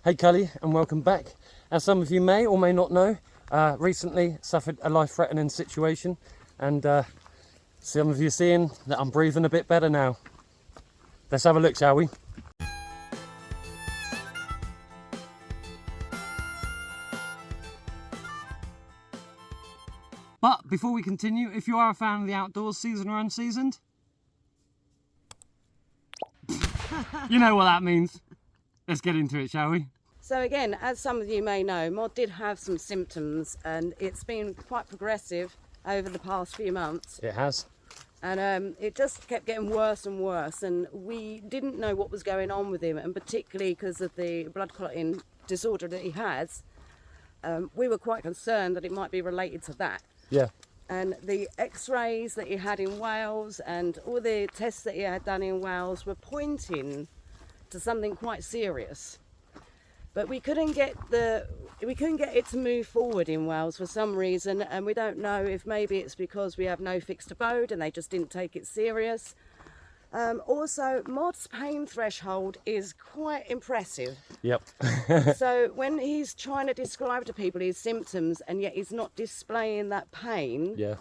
Hey Cully, and welcome back. As some of you may or may not know, recently suffered a life-threatening situation, and some of you are seeing that I'm breathing a bit better now. Let's have a look, shall we? But before we continue, if you are a fan of the outdoors, seasoned or unseasoned, you know what that means. Let's get into it, shall we? So again, as some of you may know, Mod did have some symptoms and it's been quite progressive over the past few months. It has. And it just kept getting worse and worse, and we didn't know what was going on with him, and particularly because of the blood clotting disorder that he has, we were quite concerned that it might be related to that. Yeah. And the x-rays that he had in Wales and all the tests that he had done in Wales were pointing to something quite serious. But we couldn't get it to move forward in Wales for some reason, and we don't know if maybe it's because we have no fixed abode and they just didn't take it serious. Also, Mod's pain threshold is quite impressive. Yep. So when he's trying to describe to people his symptoms and yet he's not displaying that pain, Yeah.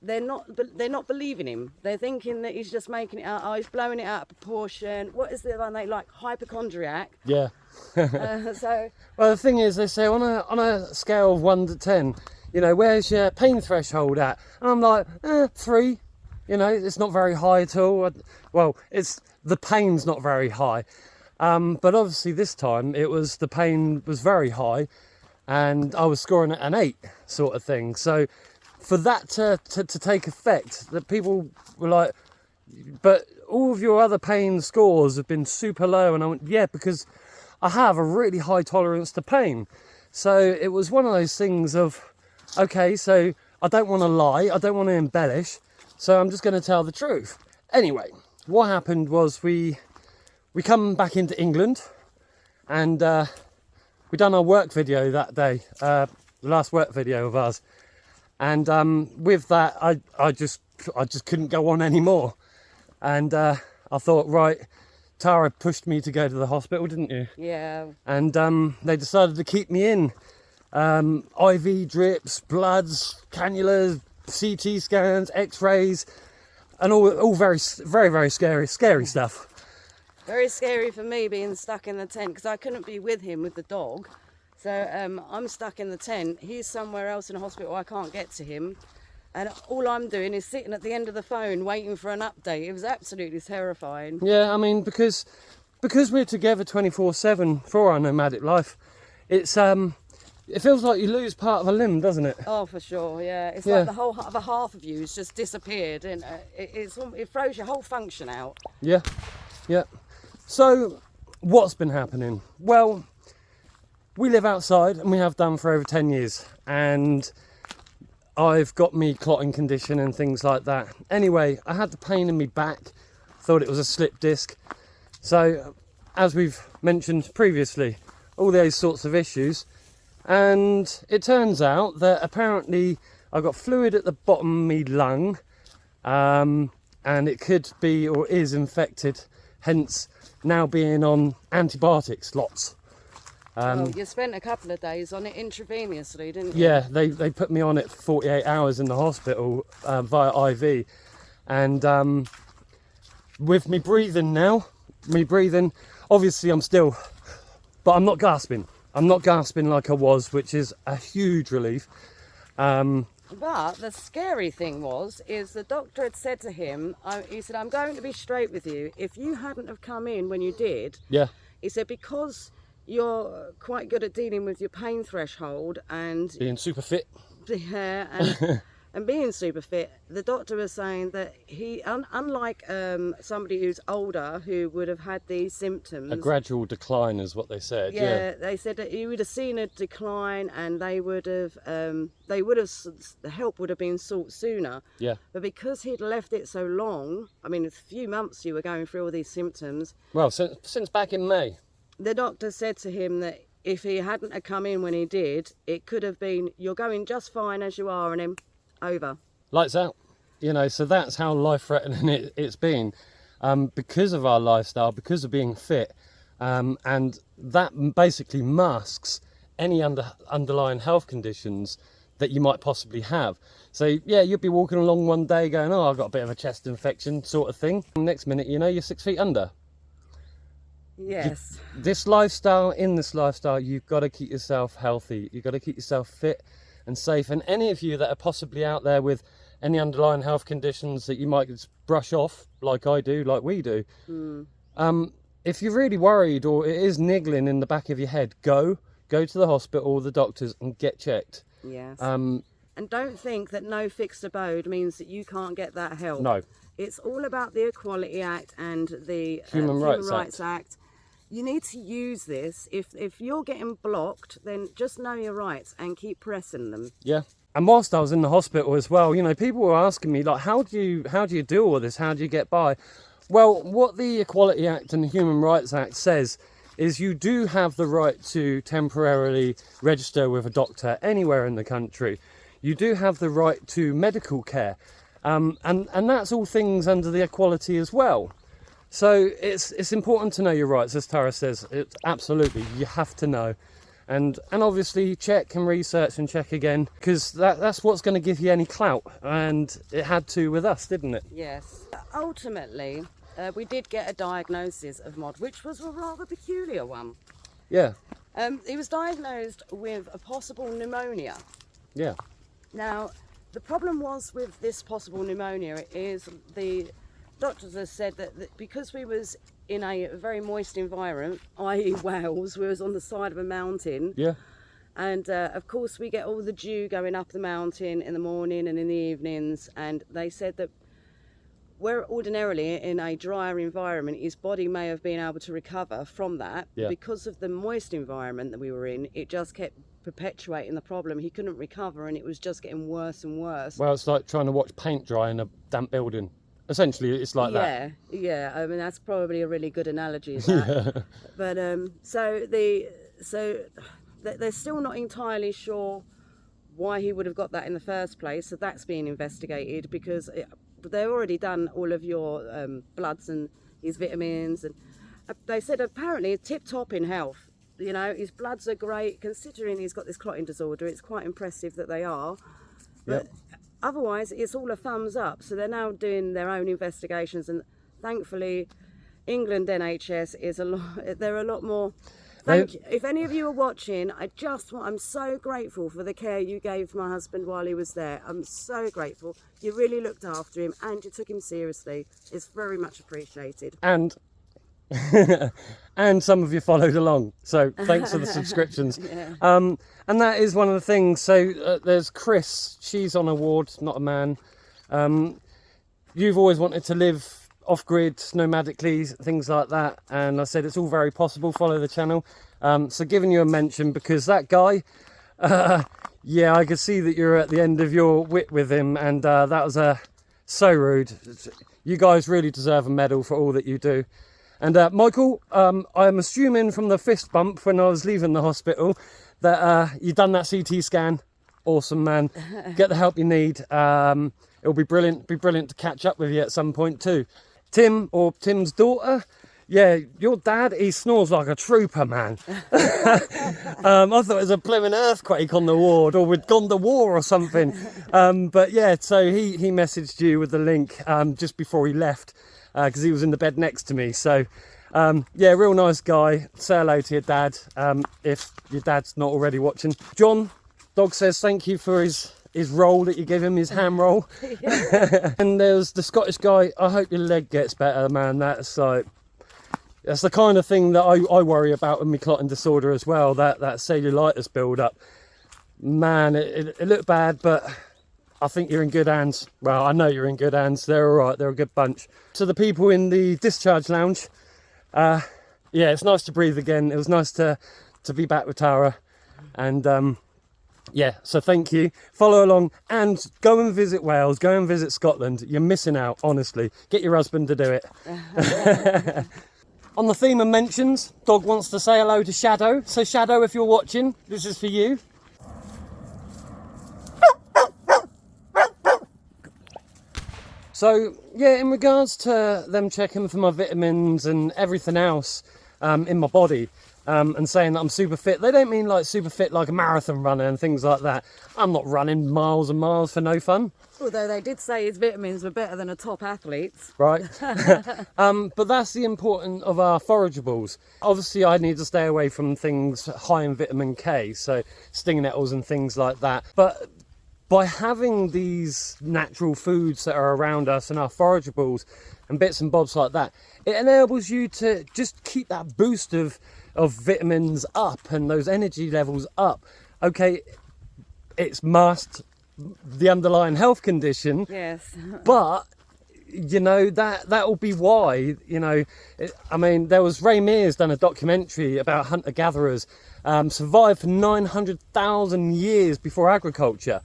they're not believing him. They're thinking that he's just making it out. Oh, he's blowing it out of proportion. What is the one they like? Hypochondriac. Yeah. So Well, the thing is, they say on a scale of 1 to 10, you know, where's your pain threshold at? And I'm like, 3. You know, it's not very high at all. Well, the pain's not very high. But obviously this time the pain was very high, and I was scoring at an 8 sort of thing. So for that to take effect, that people were like, but all of your other pain scores have been super low. And I went, yeah, because I have a really high tolerance to pain. So it was one of those things of, okay, so I don't want to lie, I don't want to embellish, so I'm just going to tell the truth. Anyway, what happened was we come back into England, and we done our work video that day, the last work video of ours. And with that, I just couldn't go on anymore. And I thought, right, Tara pushed me to go to the hospital, didn't you? yeah. And they decided to keep me in. IV drips, bloods, cannulas, CT scans, x-rays, and all very, very, very scary stuff. Very scary for me being stuck in the tent, because I couldn't be with him with the dog. So I'm stuck in the tent. He's somewhere else in hospital. I can't get to him. And all I'm doing is sitting at the end of the phone waiting for an update. It was absolutely terrifying. Yeah, I mean, because we're together 24/7 for our nomadic life, it feels like you lose part of a limb, doesn't it? Oh, for sure, yeah. It's Yeah. like the whole other half of you has just disappeared, and it throws your whole function out. Yeah, yeah. So, what's been happening? Well, we live outside, and we have done for over 10 years, and I've got me clotting condition and things like that. Anyway, I had the pain in my back, thought it was a slip disc. So, as we've mentioned previously, all those sorts of issues. And it turns out that apparently I got fluid at the bottom of my lung, and it could be or is infected, hence now being on antibiotics lots. Well, you spent a couple of days on it intravenously, didn't you? Yeah, they put me on it for 48 hours in the hospital via IV. And with me breathing now, obviously but I'm not gasping. I'm not gasping like I was, which is a huge relief. But the scary thing is the doctor had said to him, he said, I'm going to be straight with you. If you hadn't have come in when you did, Yeah, he said, because you're quite good at dealing with your pain threshold and being super fit. yeah, and being super fit, the doctor was saying that he, unlike somebody who's older who would have had these symptoms, A gradual decline is what they said. yeah, they said that you would have seen a decline, and the help would have been sought sooner. Yeah. But because he'd left it so long, I mean, a few months you were going through all these symptoms. Well, since back in May. The doctor said to him that if he hadn't have come in when he did, it could have been, you're going just fine as you are, and then over. Lights out. You know, so that's how life-threatening it's been. Because of our lifestyle, because of being fit, and that basically masks any underlying health conditions that you might possibly have. So yeah, you'll be walking along one day going, oh, I've got a bit of a chest infection sort of thing. Next minute, you know, you're 6 feet under. Yes. In this lifestyle, you've got to keep yourself healthy. You've got to keep yourself fit and safe. And any of you that are possibly out there with any underlying health conditions that you might just brush off, like I do, like we do, if you're really worried or it is niggling in the back of your head, go to the hospital or the doctors and get checked. Yes. And don't think that no fixed abode means that you can't get that help. No. It's all about the Equality Act and the Human Rights Act. You need to use this. If you're getting blocked, then just know your rights and keep pressing them. Yeah. And whilst I was in the hospital as well, you know, people were asking me, like, how do you do all this? How do you get by? Well, what the Equality Act and the Human Rights Act says is you do have the right to temporarily register with a doctor anywhere in the country. You do have the right to medical care. And that's all things under the equality as well. So it's important to know your rights, as Tara says. It's absolutely, you have to know. And obviously check and research and check again, because that's what's going to give you any clout. And it had to with us, didn't it? Yes. Ultimately, we did get a diagnosis of Mod, which was a rather peculiar one. Yeah. He was diagnosed with a possible pneumonia. Yeah. Now, the problem was with this possible pneumonia is the doctors have said that because we was in a very moist environment, i.e. Wales, we was on the side of a mountain. Yeah. And of course we get all the dew going up the mountain in the morning and in the evenings, and they said that where ordinarily in a drier environment his body may have been able to recover from that, Yeah. because of the moist environment that we were in, it just kept perpetuating the problem. He couldn't recover and it was just getting worse and worse. Well, it's like trying to watch paint dry in a damp building. Essentially, it's like that. Yeah. I mean, that's probably a really good analogy of that. Yeah. But they're still not entirely sure why he would have got that in the first place. So that's being investigated, because they've already done all of your bloods and his vitamins, and they said apparently tip-top in health. You know, his bloods are great, considering he's got this clotting disorder. It's quite impressive that they are. But Yep. otherwise, it's all a thumbs up. So they're now doing their own investigations, and thankfully, England NHS is they're a lot more. Thank you. If any of you are watching, I'm so grateful for the care you gave my husband while he was there. I'm so grateful. You really looked after him and you took him seriously. It's very much appreciated. And and some of you followed along, so thanks for the subscriptions. Yeah. And that is one of the things. So there's Chris, she's on a ward, not a man. You've always wanted to live off-grid, nomadically, things like that, and I said it's all very possible. Follow the channel. So giving you a mention, because that guy, yeah, I could see that you're at the end of your wit with him, and that was so rude. You guys really deserve a medal for all that you do. And Michael, I'm assuming from the fist bump when I was leaving the hospital that you've done that CT scan. Awesome, man. Get the help you need. It'll be brilliant to catch up with you at some point too. Tim, or Tim's daughter, yeah, your dad, he snores like a trooper, man. I thought it was a blooming earthquake on the ward, or we'd gone to war or something. But yeah, so he messaged you with the link just before he left, because he was in the bed next to me. So yeah, real nice guy. Say hello to your dad, if your dad's not already watching. John, dog says thank you for his roll that you give him, his ham roll. And there's the Scottish guy. I hope your leg gets better, man. That's the kind of thing that I worry about with my clotting disorder as well, that cellulitis build up. Man, it looked bad, but I think you're in good hands. Well, I know you're in good hands. They're all right. They're a good bunch. To the people in the discharge lounge, yeah, it's nice to breathe again. It was nice to be back with Tara, and yeah, so thank you. Follow along and go and visit Wales, go and visit Scotland. You're missing out, honestly. Get your husband to do it. On the theme of mentions, Dog wants to say hello to Shadow. So Shadow, if you're watching, this is for you. So yeah, in regards to them checking for my vitamins and everything else, in my body. And saying that I'm super fit, they don't mean like super fit like a marathon runner and things like that. I'm not running miles and miles for no fun. Although they did say his vitamins were better than a top athlete's. Right. But that's the importance of our forageables. Obviously I need to stay away from things high in vitamin K, so sting nettles and things like that. But by having these natural foods that are around us and our forageables and bits and bobs like that, it enables you to just keep that boost of vitamins up and those energy levels up. Okay, it's masked the underlying health condition. Yes. But you know, that will be why, you know, I mean, there was Ray Mears done a documentary about hunter-gatherers, survived for 900,000 years before agriculture,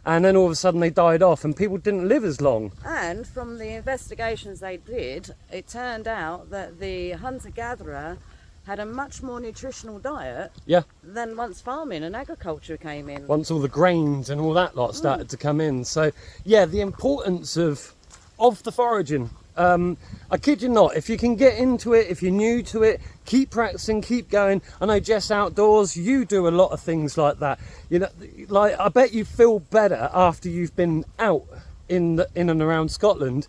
and then all of a sudden they died off and people didn't live as long. And from the investigations they did, it turned out that the hunter-gatherer had a much more nutritional diet than once farming and agriculture came in. Once all the grains and all that lot started to come in. So yeah, the importance of the foraging. I kid you not, if you can get into it, if you're new to it, keep practicing, keep going. I know Jess Outdoors, you do a lot of things like that. You know, like I bet you feel better after you've been out in and around Scotland,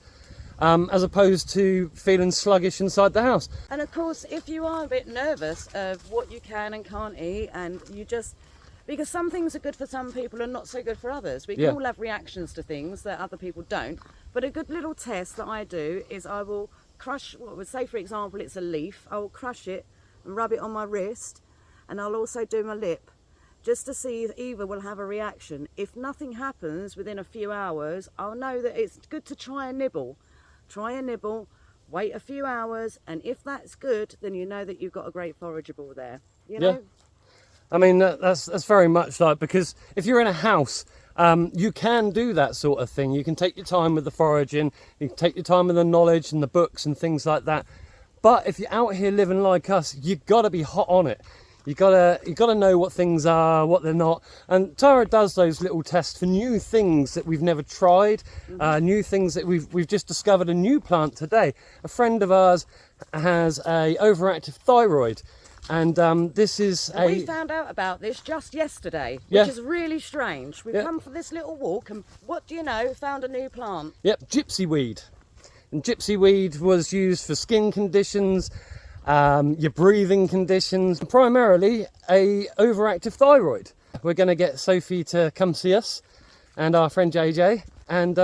as opposed to feeling sluggish inside the house. And of course, if you are a bit nervous of what you can and can't eat, and you just, because some things are good for some people and not so good for others. We can all have reactions to things that other people don't. But a good little test that I do is I will crush, what would say for example it's a leaf, I will crush it and rub it on my wrist, and I'll also do my lip, just to see if either will have a reaction. If nothing happens within a few hours, I'll know that it's good to try a nibble. Try a nibble, wait a few hours, and if that's good, then you know that you've got a great forageable there. You know? Yeah. I mean, that's very much like, because if you're in a house, you can do that sort of thing. You can take your time with the foraging, you can take your time with the knowledge and the books and things like that. But if you're out here living like us, you've got to be hot on it. You gotta know what things are, what they're not. And Tara does those little tests for new things that we've never tried, new things that we've just discovered a new plant today. A friend of ours has a overactive thyroid, and this is we found out about this just yesterday, which is really strange. We've come for this little walk, and what do you know? Found a new plant. Yep, gypsy weed. And gypsy weed was used for skin conditions, your breathing conditions, primarily a overactive thyroid. We're going to get Sophie to come see us and our friend JJ and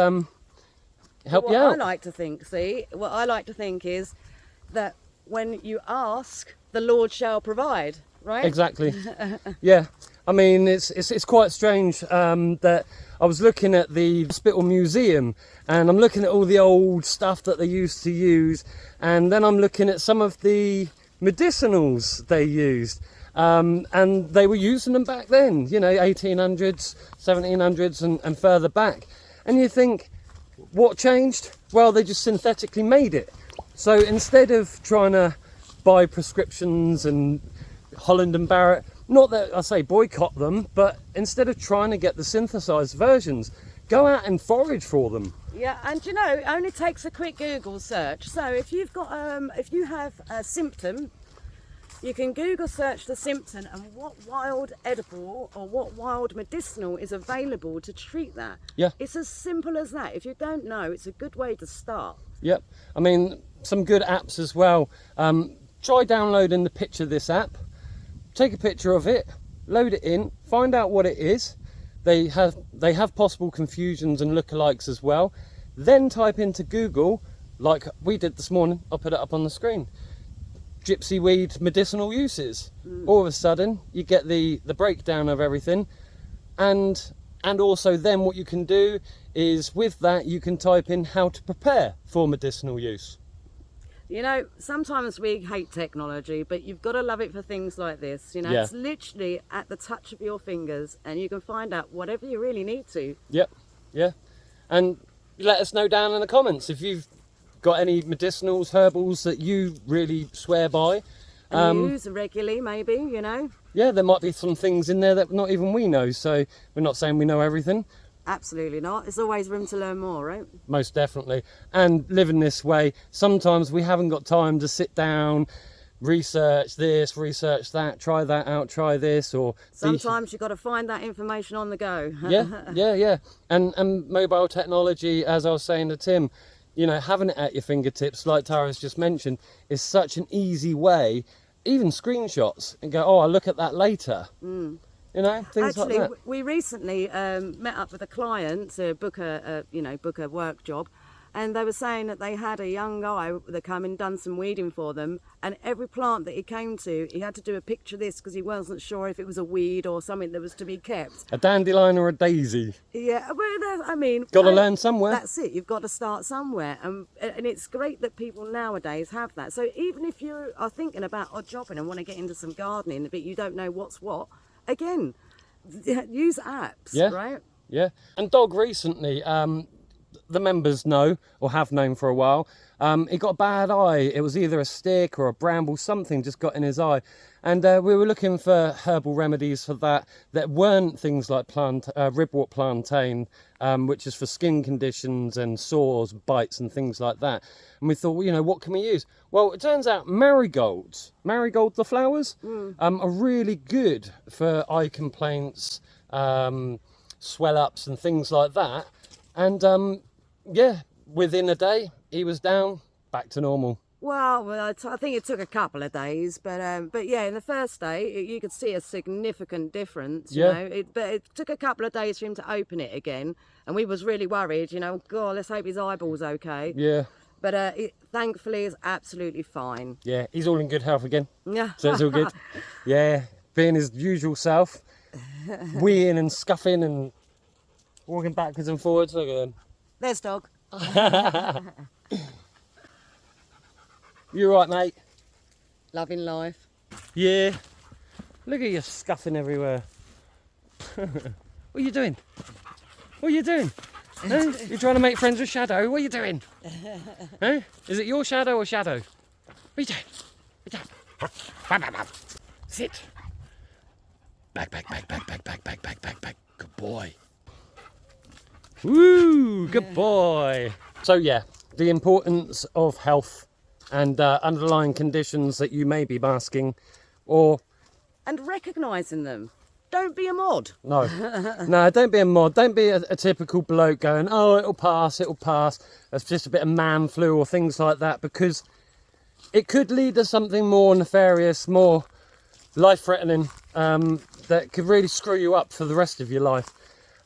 help you out. What I like to think is that when you ask, the Lord shall provide, right? Exactly. Yeah. I mean, it's quite strange that I was looking at the Hospital Museum and I'm looking at all the old stuff that they used to use, and then I'm looking at some of the medicinals they used, and they were using them back then, you know, 1800s, 1700s and further back. And you think, what changed? Well, they just synthetically made it. So instead of trying to buy prescriptions and Holland and Barrett, not that I say boycott them, but instead of trying to get the synthesized versions, go out and forage for them. Yeah, and you know, it only takes a quick Google search. So if you've got, if you have a symptom, you can Google search the symptom and what wild edible or what wild medicinal is available to treat that. Yeah. It's as simple as that. If you don't know, it's a good way to start. Yep. I mean, some good apps as well. Try downloading the Picture This app. Take a picture of it, load it in, find out what it is. They have possible confusions and lookalikes as well. Then type into Google, like we did this morning. I'll put it up on the screen. Gypsy weed medicinal uses. All of a sudden, you get the breakdown of everything, and also then what you can do is with that you can type in how to prepare for medicinal use. You know, sometimes we hate technology, but you've got to love it for things like this. You know, it's literally at the touch of your fingers, and you can find out whatever you really need to. Yep, yeah. And let us know down in the comments if you've got any medicinals, herbals that you really swear by. And use regularly, maybe, you know. Yeah, there might be some things in there that not even we know, so we're not saying we know everything. Absolutely not. There's always room to learn more, right? Most definitely. And living this way, sometimes we haven't got time to sit down, research this, research that, try that out, try this, or Sometimes you've got to find that information on the go. yeah. And mobile technology, as I was saying to Tim, you know, having it at your fingertips, like Tara's just mentioned, is such an easy way. Even screenshots and go, oh, I'll look at that later. You know, things Actually, like that. we recently met up with a client to book a work job, and they were saying that they had a young guy that come and done some weeding for them, and every plant that he came to, he had to do a picture of this because he wasn't sure if it was a weed or something that was to be kept. A dandelion or a daisy. Yeah, well, I mean, Got to learn somewhere. That's it. You've got to start somewhere, and it's great that people nowadays have that. So even if you are thinking about odd jobbing and want to get into some gardening, but you don't know what's what, again, use apps, right? Yeah. And Dog recently, the members know or have known for a while, he got a bad eye. It was either a stick or a bramble, something just got in his eye. And we were looking for herbal remedies for that weren't things like ribwort plantain, which is for skin conditions and sores, bites and things like that. And we thought, well, you know, what can we use? Well, it turns out marigold, the flowers, are really good for eye complaints, swell-ups and things like that. And yeah, within a day, he was down, back to normal. Well, I think it took a couple of days, but yeah, in the first day you could see a significant difference. You know, but it took a couple of days for him to open it again, and we was really worried. You know, God, let's hope his eyeball's okay. Yeah. But thankfully, it's absolutely fine. Yeah, he's all in good health again. Yeah. So it's all good. Yeah, being his usual self, weeing and scuffing and walking backwards and forwards. Look at him. There's Dog. You right, mate? Loving life. Yeah. Look at you scuffing everywhere. What are you doing? What are you doing? Huh? You're trying to make friends with Shadow? What are you doing? Huh? Is it your shadow or Shadow? What are you doing? What are you doing? Sit. Back. Good boy. Woo, good boy. So yeah, the importance of health and underlying conditions that you may be masking, and recognising them. Don't be a mod. No, don't be a mod. Don't be a typical bloke going, oh, it'll pass. That's just a bit of man flu or things like that, because it could lead to something more nefarious, more life-threatening, that could really screw you up for the rest of your life.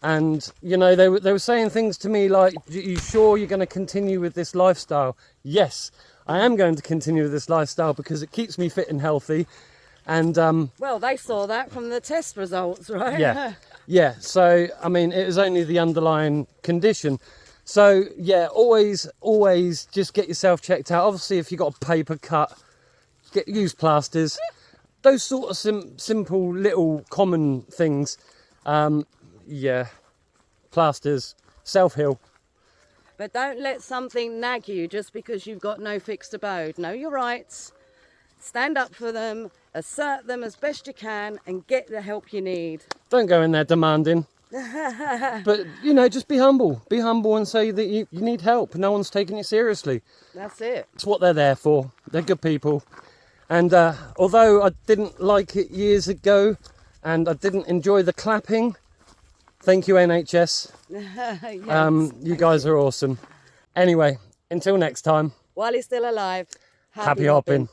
And, you know, they were saying things to me like, are you sure you're going to continue with this lifestyle? Yes, I am going to continue with this lifestyle because it keeps me fit and healthy. And well, they saw that from the test results, right? Yeah. So, I mean, it was only the underlying condition. So, yeah, always just get yourself checked out. Obviously, if you've got a paper cut, use plasters. Those sort of simple little common things. Yeah, plasters, self-heal. But don't let something nag you just because you've got no fixed abode. Know your rights, stand up for them, assert them as best you can, and get the help you need. Don't go in there demanding. But, you know, just be humble. Be humble and say that you need help. No one's taking you seriously. That's it. It's what they're there for. They're good people. And although I didn't like it years ago and I didn't enjoy the clapping, thank you, NHS. Yes. You guys are awesome. Anyway, until next time. While he's still alive, Happy hopping.